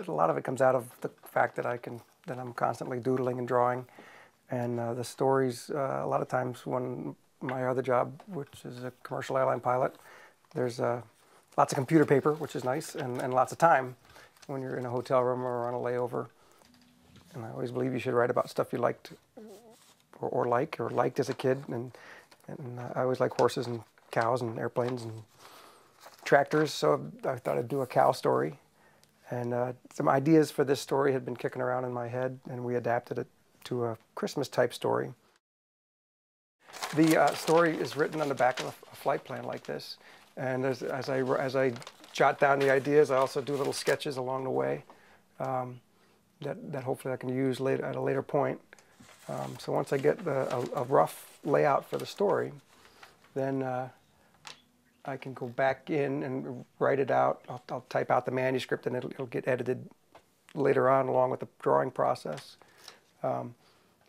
a lot of it comes out of the fact that I'm constantly doodling and drawing, and the stories. A lot of times when my other job, which is a commercial airline pilot, there's lots of computer paper, which is nice, and lots of time when you're in a hotel room or on a layover. And I always believe you should write about stuff you liked or liked as a kid. And I always like horses and cows and airplanes and tractors, so I thought I'd do a cow story. And some ideas for this story had been kicking around in my head, and we adapted it to a Christmas-type story. The story is written on the back of a flight plan like this, and as I jot down the ideas, I also do little sketches along the way that hopefully I can use at a later point. So once I get a rough layout for the story, then I can go back in and write it out. I'll type out the manuscript, and it'll get edited later on along with the drawing process. And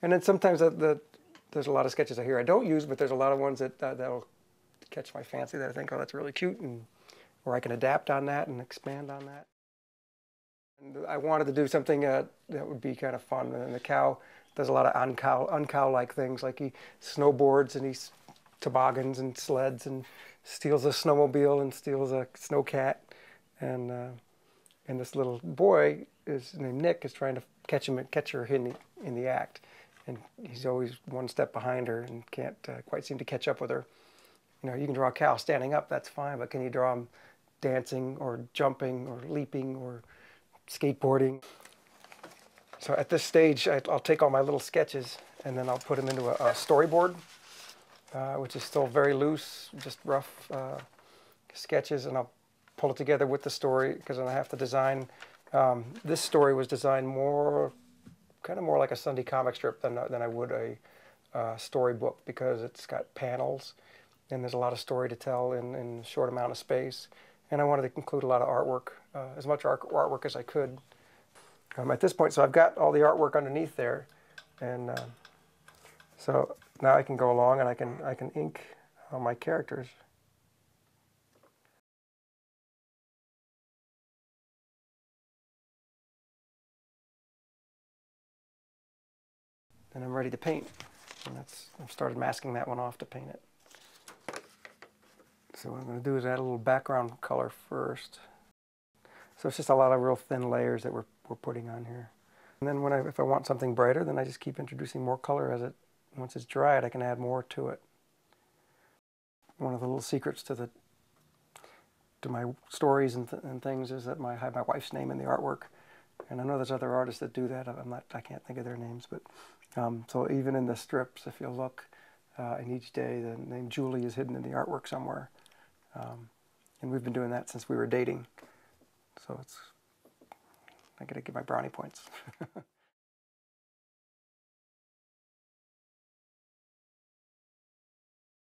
then sometimes there's a lot of sketches here I don't use, but there's a lot of ones that'll catch my fancy that I think, oh, that's really cute, or I can adapt on that and expand on that. And I wanted to do something that would be kind of fun. And the cow does a lot of uncow-like things, like he snowboards and he toboggans and sleds and steals a snowmobile and steals a snowcat. And this little boy named Nick is trying to catch her in the act. And he's always one step behind her and can't quite seem to catch up with her. You know, you can draw a cow standing up, that's fine, but can you draw him dancing or jumping or leaping or skateboarding? So at this stage, I'll take all my little sketches and then I'll put them into a storyboard, which is still very loose, just rough sketches, and I'll pull it together with the story because then I have to design. This story was designed kind of more like a Sunday comic strip than I would a storybook, because it's got panels and there's a lot of story to tell in a short amount of space. And I wanted to include a lot of artwork, as much artwork as I could. At this point, so I've got all the artwork underneath there, and so now I can go along and I can ink my characters. And I'm ready to paint. And I've started masking that one off to paint it. So what I'm going to do is add a little background color first. So it's just a lot of real thin layers that we're putting on here. And then if I want something brighter, then I just keep introducing more color once it's dried, I can add more to it. One of the little secrets to my stories and things is that I have my wife's name in the artwork. And I know there's other artists that do that. I can't think of their names, but so even in the strips, if you look in each day, the name Julie is hidden in the artwork somewhere. And we've been doing that since we were dating. So I got to get my brownie points.